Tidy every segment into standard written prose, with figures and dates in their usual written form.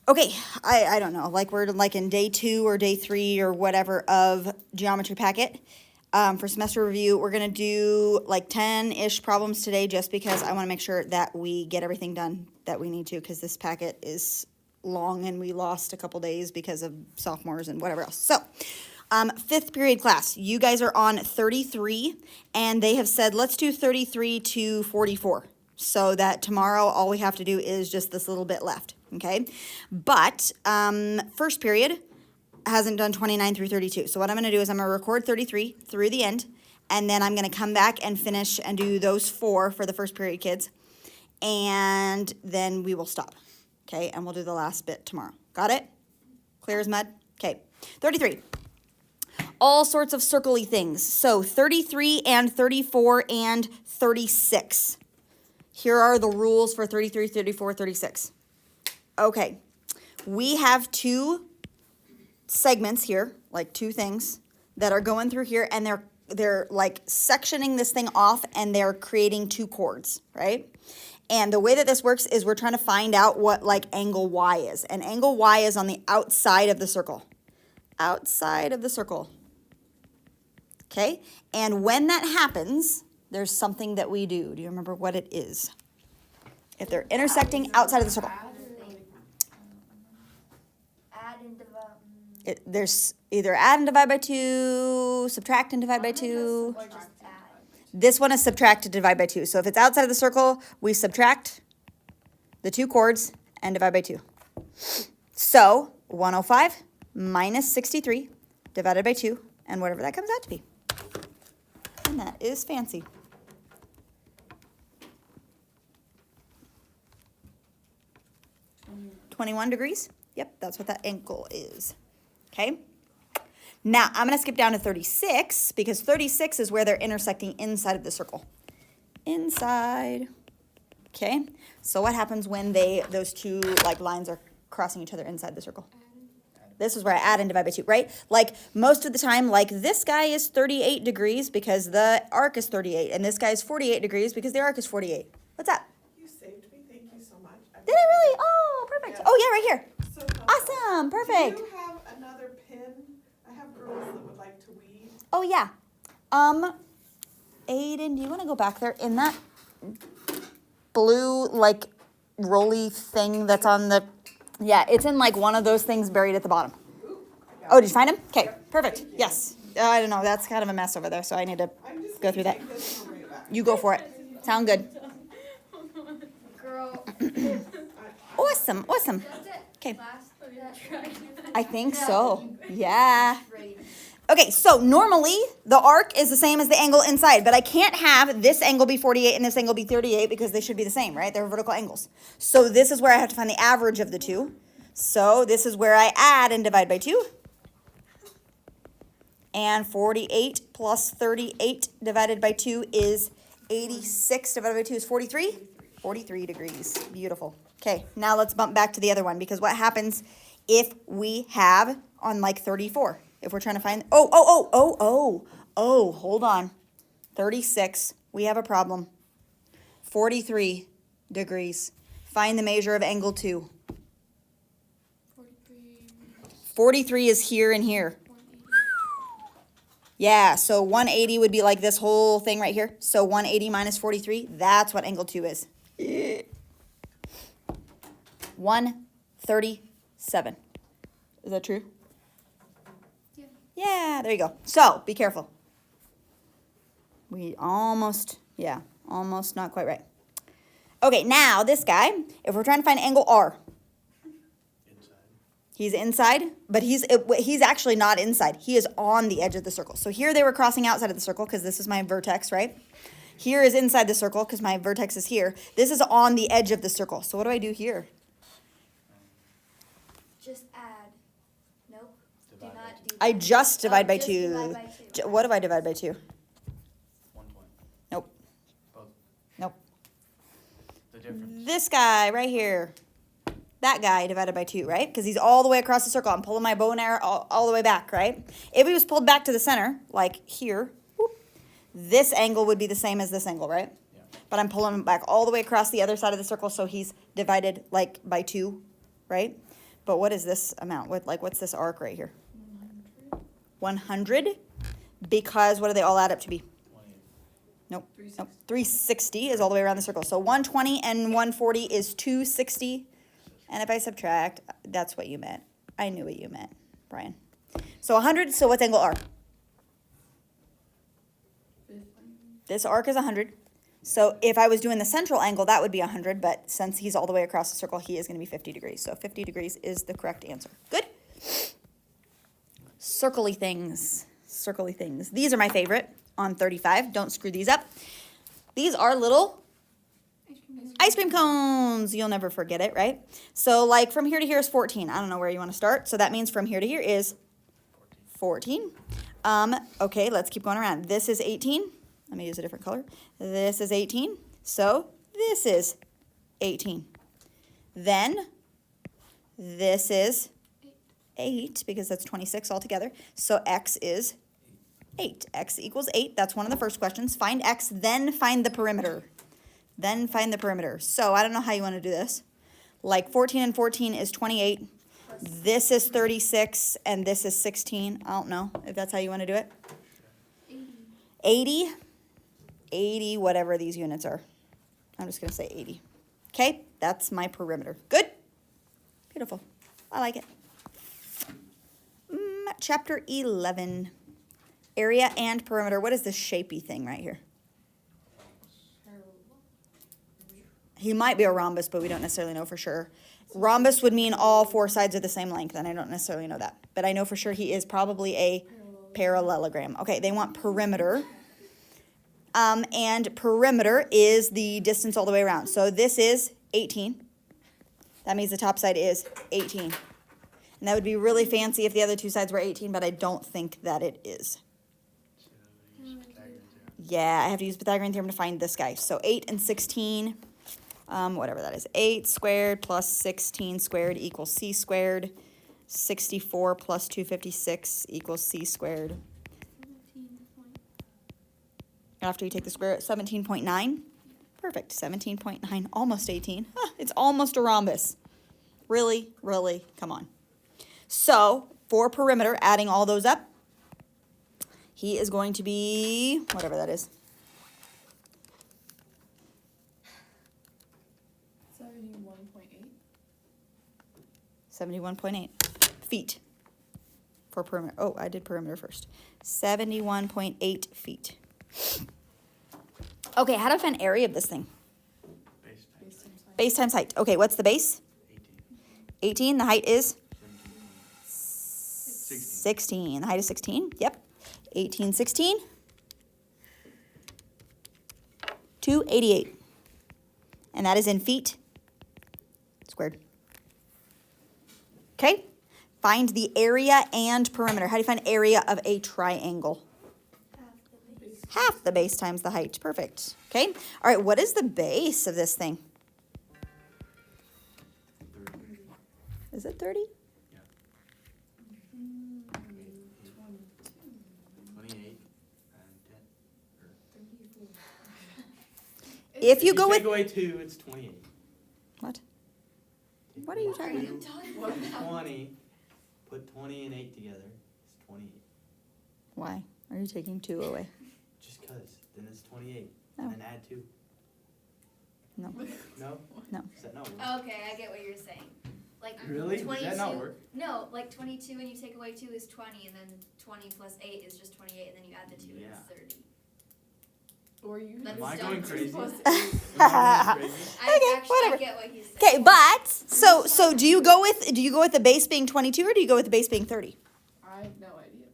Okay, I don't know, like we're like in day 2 or day 3 or whatever of geometry packet. For semester review, we're gonna do like 10-ish problems today just because I wanna make sure that we get everything done that we need to, because this packet is long and we lost a couple days because of sophomores and whatever else. So, 5th period class, you guys are on 33, and they have said, let's do 33 to 44. So that tomorrow, all we have to do is just this little bit left, okay? But, first period hasn't done 29 through 32. So what I'm gonna do is I'm gonna record 33 through the end, and then I'm gonna come back and finish and do those 4 for the first period kids. And then we will stop, okay? And we'll do the last bit tomorrow. Got it? Clear as mud? Okay, 33. All sorts of circly things. So 33 and 34 and 36. Here are the rules for 33, 34, 36. Okay, we have 2 segments here, like 2 things that are going through here, and they're like sectioning this thing off, and they're creating 2 chords, right? And the way that this works is we're trying to find out what like angle Y is. And angle Y is on the outside of the circle. Outside of the circle. Okay? And when that happens, there's something that we do. Do you remember what it is? If they're intersecting outside of the circle. Add and divide. There's either add and divide by 2, subtract and divide by 2. Or just add. This one is subtract and divide by 2. So if it's outside of the circle, we subtract the 2 chords and divide by 2. So 105 minus 63 divided by 2, and whatever that comes out to be. And that is fancy. Mm-hmm. 21 degrees? Yep, that's what that angle is. Okay? Now, I'm going to skip down to 36, because 36 is where they're intersecting inside of the circle. Inside. Okay? So what happens when those 2 like lines are crossing each other inside the circle? This is where I add and divide by 2, right? Like most of the time, like this guy is 38 degrees because the arc is 38, and this guy is 48 degrees because the arc is 48. What's up? You saved me. Thank you so much. Did I really? Oh, perfect. Yes. Oh, yeah, right here. So helpful. Awesome. Perfect. Do you have another pin? I have girls that would like to weave. Oh, yeah. Aiden, do you want to go back there in that blue, like, rolly thing that's on the... Yeah, it's in, like, one of those things buried at the bottom. Ooh, I got Oh, it. did you find him? Okay, perfect. Thank you. Yes. I don't know. That's kind of a mess over there, so I need to I'm just go through gonna that. take this and bring it back. You go for it. Sound good. Girl. Awesome, awesome. That's it. Okay. Last that. I think so. Yeah. Okay, so normally the arc is the same as the angle inside, but I can't have this angle be 48 and this angle be 38 because they should be the same, right? They're vertical angles. So this is where I have to find the average of the 2. So this is where I add and divide by 2. And 48 plus 38 divided by 2 is 86 divided by 2 is 43? 43 degrees. Beautiful. Okay, now let's bump back to the other one, because what happens if we have on like 34? If we're trying to find, hold on. 36, we have a problem. 43 degrees. Find the measure of angle 2. 43 is here and here. Yeah, so 180 would be like this whole thing right here. So 180 minus 43, that's what angle 2 is. 137. Is that true? Yeah, there you go. So, be careful. We almost not quite right. Okay, now this guy, if we're trying to find angle R. He's inside, but he's actually not inside. He is on the edge of the circle. So here they were crossing outside of the circle because this is my vertex, right? Here is inside the circle because my vertex is here. This is on the edge of the circle. So what do I do here? Just add. Nope. Do not do I that. just divide by just 2. divide by 2. What do I divide by 2? 120. Nope. Both. Nope. The difference. This guy right here. That guy divided by 2, right? Because he's all the way across the circle. I'm pulling my bow and arrow all the way back, right? If he was pulled back to the center, like here, whoop, this angle would be the same as this angle, right? Yeah. But I'm pulling him back all the way across the other side of the circle, so he's divided like by 2, right? But what is this amount? What's this arc right here? 100? Because what do they all add up to be? 28. Nope. 360 is all the way around the circle. So 120 and 140 is 260. And if I subtract, that's what you meant. I knew what you meant, Brian. So 100, so what's angle R? This arc is 100. So if I was doing the central angle, that would be 100. But since he's all the way across the circle, he is going to be 50 degrees. So 50 degrees is the correct answer. Good. Circle-y things. Circle-y things. These are my favorite on 35. Don't screw these up. These are little ice cream cones. You'll never forget it, right? So like from here to here is 14. I don't know where you want to start. So that means from here to here is 14. Okay, let's keep going around. This is 18. Let me use a different color. This is 18. So this is 18. Then this is 8 because that's 26 altogether. So x is 8. X equals 8. That's one of the first questions. Find x, then find the perimeter. Then find the perimeter. So I don't know how you want to do this. Like 14 and 14 is 28. This is 36 and this is 16. I don't know if that's how you want to do it. 80. 80, whatever these units are. I'm just going to say 80. Okay, that's my perimeter. Good? Beautiful. I like it. Chapter 11. Area and perimeter. What is this shapey thing right here? He might be a rhombus, but we don't necessarily know for sure. Rhombus would mean all four sides are the same length, and I don't necessarily know that. But I know for sure he is probably a parallelogram. Okay, they want perimeter. And perimeter is the distance all the way around. So this is 18. That means the top side is 18. And that would be really fancy if the other two sides were 18, but I don't think that it is. Yeah, I have to use Pythagorean theorem to find this guy. So 8 and 16, whatever that is. 8 squared plus 16 squared equals c squared. 64 plus 256 equals c squared. After you take the square root, 17.9. Perfect, 17.9, almost 18. Huh, it's almost a rhombus. Really, really, come on. So, for perimeter, adding all those up, he is going to be, whatever that is. 71.8. 71.8 feet for perimeter. Oh, I did perimeter first. 71.8 feet. Okay, how do I find area of this thing? Base times Base times height. Okay, what's the base? 18. 18. The height is? 16. 16. The height is 16. Yep. 18, 16. 288. And that is in feet squared. Okay. Find the area and perimeter. How do you find area of a triangle? Half the base times the height. Perfect. Okay. All right. What is the base of this thing? 30. Is it 30? Yeah. 28 and 10. If you go take with... away 2, it's 28. What? Take What are you away talking What are you talking about? 20. Put 20 and 8 together. It's 28. Why are you taking 2 away? Just because. Then it's 28. No. And then add 2. No. No? No. Does that not work? Okay, I get what you're saying. Like Really? Does 22. that not work? No, like 22 and you take away 2 is 20, and then 20 plus 8 is just 28, and then you add the 2 and Yeah. it's 30. Or you That's Am I dumb. going crazy? Plus Am I going crazy? I Okay, actually whatever. get what he's saying. Okay, but so do you go with the base being 22 or do you go with the base being 30? I have no idea.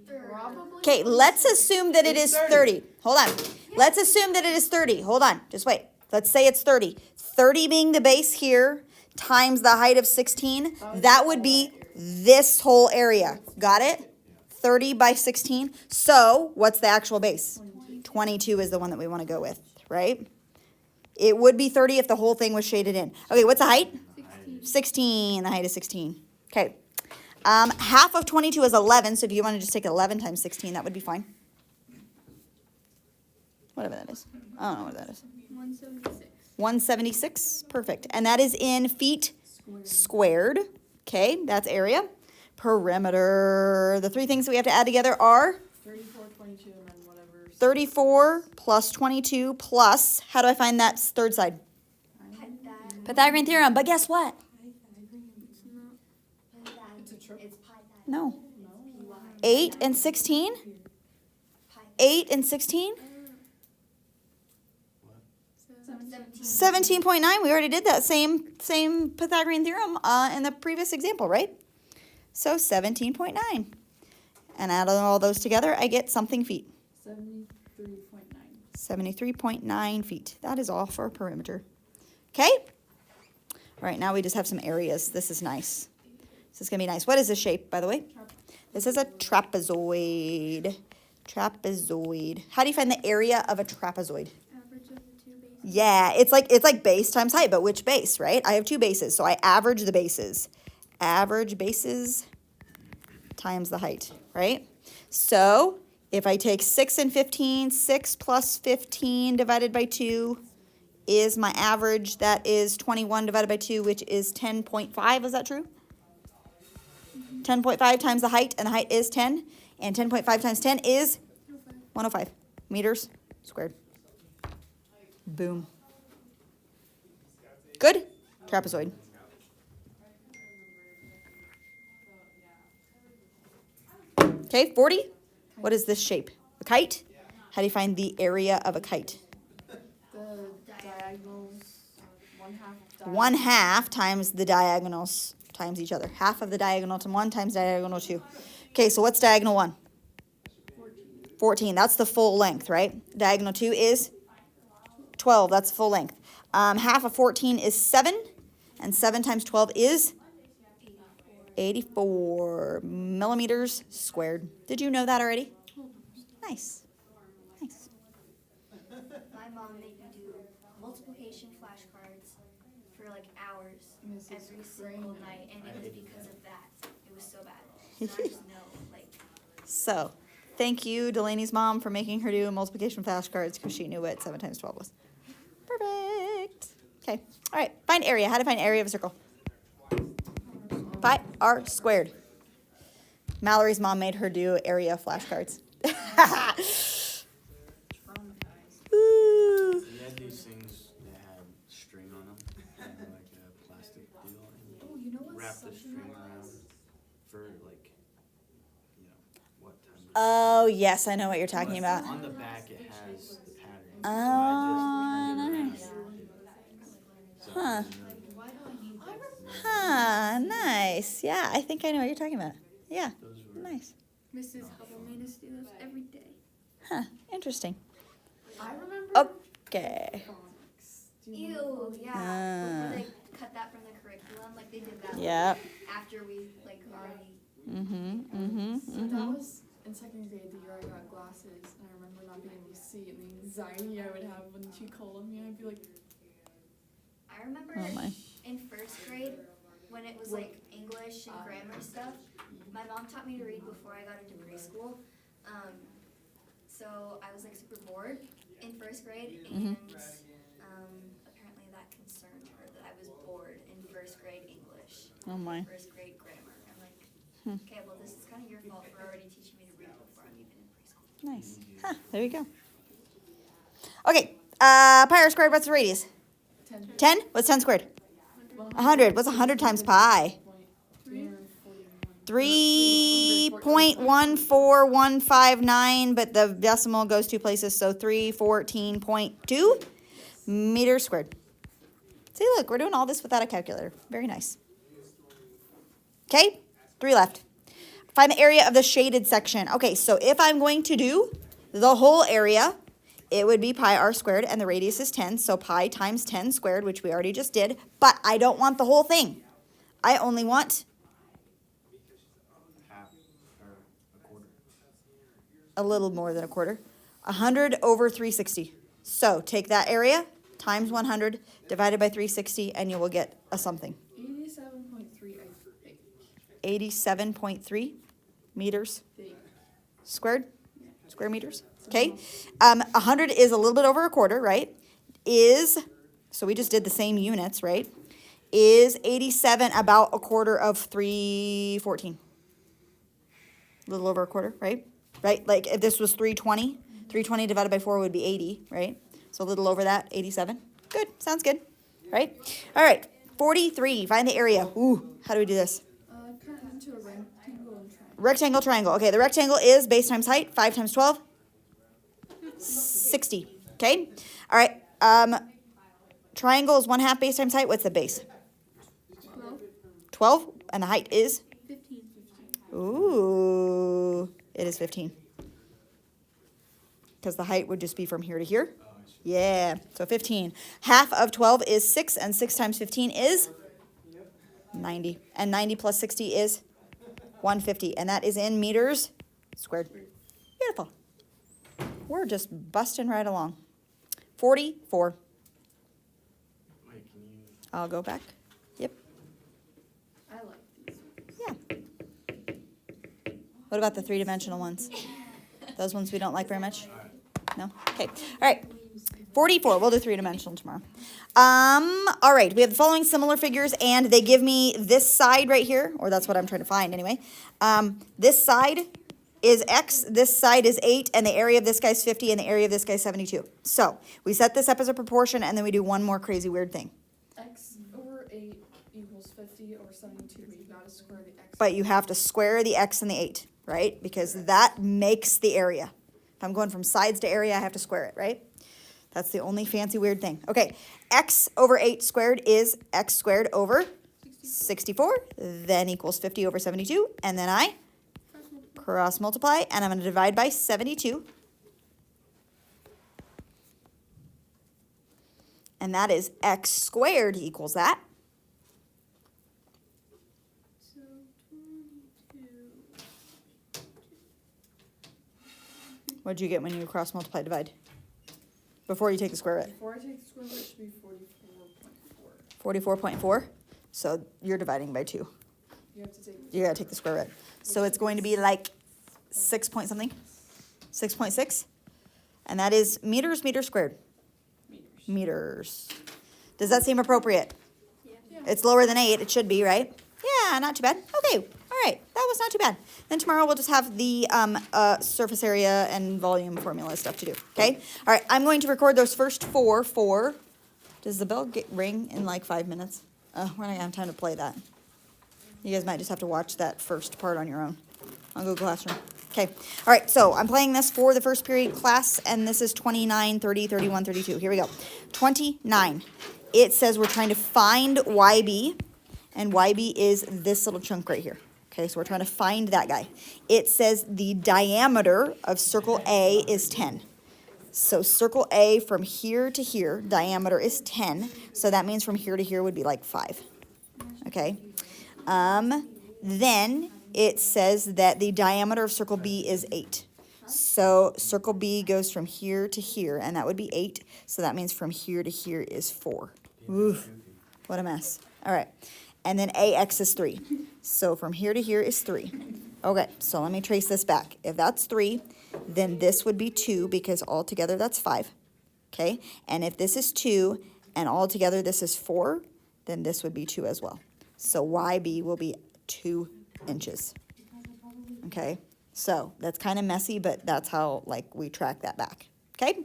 Third. Probably. Okay, let's assume that it It's is 30. 30. Hold on. Let's assume that it is 30. Hold on. Just wait. Let's say it's 30. 30 being the base here times the height of 16. That would be this whole area. Got it? 30 by 16. So what's the actual base? 22 is the one that we want to go with, right? It would be 30 if the whole thing was shaded in. Okay, what's the height? 16. The height is 16. Okay. Half of 22 is 11, so if you want to just take 11 times 16, that would be fine. Whatever that is. I don't know what that is. 176. 176. Perfect. And that is in feet squared. Okay, that's area. Perimeter, the three things that we have to add together are 34, 22, and then whatever. 34 plus 22 plus, how do I find that third side? Pythagorean theorem, but guess what? It's a triple. It's pi that. No. No. 8 and 16? 8 and 16? 17.9, we already did that same Pythagorean theorem in the previous example, right? So 17.9. And add all those together, I get something feet. 73.9. 73.9 feet. That is all for perimeter. Okay? All right, now we just have some areas. This is nice. This is going to be nice. What is this shape, by the way? This is a trapezoid. Trapezoid. How do you find the area of a trapezoid? Average of the two bases. Yeah, it's like base times height, but which base, right? I have two bases, so I average the bases. Average bases times the height, right? So if I take 6 and 15, 6 plus 15 divided by 2 is my average. That is 21 divided by 2, which is 10.5. Is that true? 10.5 times the height, and the height is 10. And 10.5 times 10 is 105 meters squared. Boom. Good? Trapezoid. Okay, 40. What is this shape? A kite? How do you find the area of a kite? The diagonals, 1/2. 1/2 times the diagonals times each other. Half of the diagonal to 1 times diagonal 2. Okay, so what's diagonal 1? 14. That's the full length, right? Diagonal 2 is 12. That's full length. Half of 14 is 7. And 7 times 12 is 84 millimeters squared. Did you know that already? Nice. Nice. My mom made me do multiplication flashcards for like hours every single night, and it was because of that. It was so bad. And I just know, like, So, thank you, Delaney's mom, for making her do multiplication flashcards because she knew what 7 times 12 was. Perfect. Okay. All right. Find area. How to find area of a circle? Pi r squared. Mallory's mom made her do area flashcards. Ooh. We had these things that had string on them, and like a plastic deal, and oh, you know what's wrap the something string like around this? for like, you know, what time. Oh, yes, I know what you're talking about. On the back, it has the pattern. Oh, so I nice. just turned it around. So, Huh. Why do I need this? Huh, nice. Yeah, I think I know what you're talking about. Yeah, those were nice. Mrs. Hubble made us do this every day. Huh, interesting. I remember. Okay. Phonics. Do you know Ew, yeah. Ah. Before they cut that from the curriculum, like they did that. Yep. After we like already. So that was in second grade, the year I got glasses, and I remember not being able to see, and the anxiety I would have when she called on me. I'd be like, I remember Oh my. in first grade when it was like English and grammar stuff. My mom taught me to read before I got into preschool. So I was like super bored in first grade, and apparently that concerned her that I was bored in first grade English, Oh my. first grade grammar. I'm like, okay, well this is kind of your fault for already teaching me to read before I'm even in preschool. Nice. Huh, there you go. Okay, pi r squared, what's the radius? 10. 10? What's 10 squared? 100. What's 100 times pi? 3.14159, but the decimal goes two places, so 314.2 meters squared. See, look, we're doing all this without a calculator. Very nice. Okay, 3 left. Find the area of the shaded section. Okay, so if I'm going to do the whole area, it would be pi r squared, and the radius is 10, so pi times 10 squared, which we already just did, but I don't want the whole thing. I only want half or a quarter. a little more than a quarter. 100 over 360. So take that area times 100 divided by 360, and you will get a something. 87.3, I think. 87.3 meters Think. squared. Square meters. Okay. 100 is a little bit over a quarter, right? So we just did the same units, right? is 87 about a quarter of 314? A little over a quarter, right? Right, like if this was 320, 320 divided by 4 would be 80, right? So a little over that, 87. Good, sounds good, right? All right, 43, find the area. Ooh, how do we do this? Cut it into a rectangle and triangle. Rectangle, triangle. Okay, the rectangle is base times height, 5 times 12, 60, okay? All right, triangle is 1/2 base times height. What's the base? 12. 12, and the height is? 15. Ooh, it is 15. Because the height would just be from here to here. Yeah, so 15. Half of 12 is 6, and 6 times 15 is 90. And 90 plus 60 is 150, and that is in meters squared. Beautiful. We're just busting right along. 44. Wait, can you? I'll go back. Yep, I like these. yeah. What about the three-dimensional ones? Those ones we don't like very much? No? Okay. All right. 44. We'll do three-dimensional tomorrow. All right. We have the following similar figures, and they give me this side right here, or that's what I'm trying to find anyway. This side is X, this side is 8, and the area of this guy's 50, and the area of this guy's 72. So we set this up as a proportion, and then we do one more crazy weird thing. X over 8 equals 50 over 72, but you gotta square the X. But you have to square the X and the 8, right? Because that makes the area. If I'm going from sides to area, I have to square it, right? That's the only fancy weird thing. Okay, X over 8 squared is X squared over 64, then equals 50 over 72, and then I cross multiply, and I'm going to divide by 72. And that is X squared equals that. So 22. What'd you get when you cross multiply divide? Before you take the square root. Before I take the square root, it should be 44.4. 44.4. So you're dividing by 2. You have to take. You gotta take the square root. So it's going to be like 6 point something, 6.6. And that is meters squared. Meters. Does that seem appropriate? Yeah. It's lower than 8, it should be, right? Yeah, not too bad. Okay, all right, that was not too bad. Then tomorrow we'll just have the surface area and volume formula stuff to do, okay? All right, I'm going to record those first four. Does the bell ring in like 5 minutes? We're not gonna have time to play that. You guys might just have to watch that first part on your own on Google Classroom. Okay, all right, so I'm playing this for the first period class, and this is 29, 30, 31, 32. Here we go. 29. It says we're trying to find YB, and YB is this little chunk right here. Okay, so we're trying to find that guy. It says the diameter of circle A is 10. So circle A from here to here, diameter is 10. So that means from here to here would be like 5. Okay. Then it says that the diameter of circle B is 8. So circle B goes from here to here, and that would be 8. So that means from here to here is 4. Oof, what a mess. All right. And then AX is 3. So from here to here is 3. Okay, so let me trace this back. If that's 3, then this would be 2 because altogether that's 5. Okay, and if this is 2 and altogether this is 4, then this would be 2 as well. So YB will be 2 inches. Okay, so that's kind of messy, but that's how like we track that back. Okay.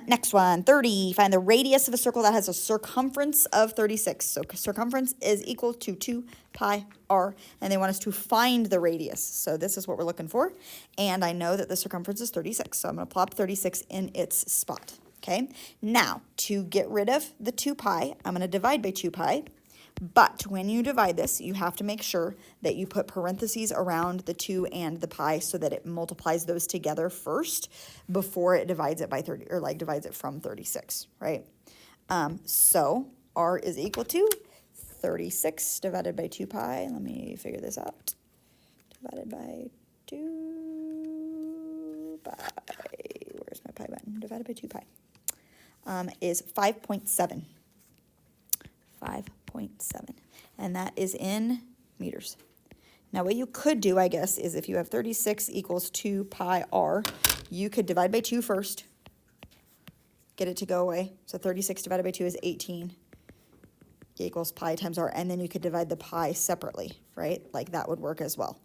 Next one, 30. Find the radius of a circle that has a circumference of 36. So circumference is equal to 2 pi r, and they want us to find the radius. So this is what we're looking for, and I know that the circumference is 36, so I'm going to plop 36 in its spot. Okay, now to get rid of the 2 pi, I'm going to divide by 2 pi. But when you divide this, you have to make sure that you put parentheses around the 2 and the pi so that it multiplies those together first before it divides it by 30, or like divides it from 36, right? So r is equal to 36 divided by 2 pi. Let me figure this out. Divided by 2 pi. Where's my pi button? Divided by 2 pi is 5.7. 5.7, and that is in meters. Now what you could do, I guess, is if you have 36 equals 2 pi r, you could divide by 2 first, get it to go away. So 36 divided by 2 is 18. equals pi times r, and then you could divide the pi separately, right? Like that would work as well.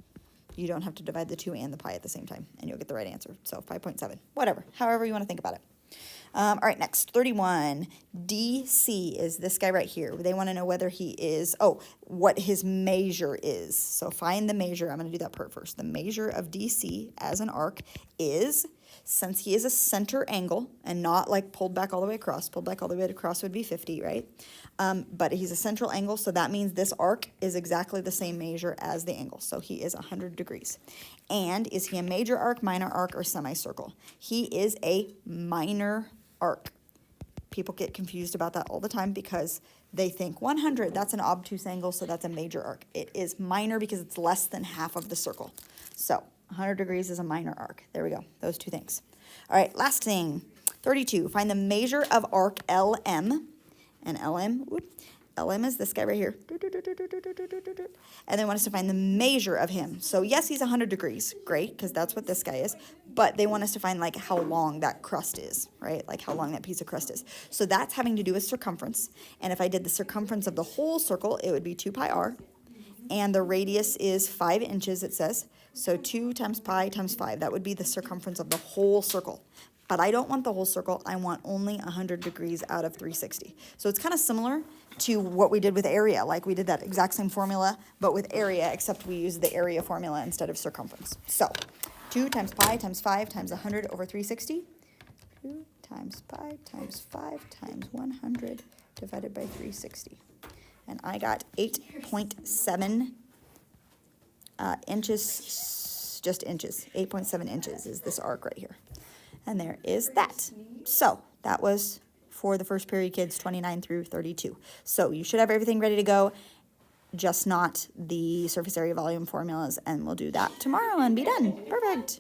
You don't have to divide the 2 and the pi at the same time, and you'll get the right answer. So 5.7, whatever, however you want to think about it. All right, next, 31. DC is this guy right here. They want to know whether he is, what his measure is. So find the measure. I'm going to do that part first. The measure of DC as an arc is, since he is a center angle and not like pulled back all the way across would be 50, right? But he's a central angle, so that means this arc is exactly the same measure as the angle. So he is 100 degrees. And is he a major arc, minor arc, or semicircle? He is a minor arc. People get confused about that all the time because they think 100, that's an obtuse angle, so that's a major arc. It is minor because it's less than half of the circle. So 100 degrees is a minor arc. There we go, those two things. All right, last thing, 32. Find the measure of arc LM. And LM is this guy right here. And they want us to find the measure of him. So yes, he's 100 degrees. Great, because that's what this guy is. But they want us to find like how long that crust is, right? Like how long that piece of crust is. So that's having to do with circumference. And if I did the circumference of the whole circle, it would be 2 pi r. And the radius is 5 inches, it says. So 2 times pi times 5. That would be the circumference of the whole circle. But I don't want the whole circle. I want only 100 degrees out of 360. So it's kind of similar to what we did with area. Like we did that exact same formula, but with area, except we used the area formula instead of circumference. So 2 times pi times 5 times 100 over 360. 2 times pi times 5 times 100 divided by 360. And I got 8.7 inches, just inches. 8.7 inches is this arc right here. And there is that. So that was for the first period kids 29 through 32. So you should have everything ready to go, just not the surface area volume formulas, and we'll do that tomorrow and be done. Perfect.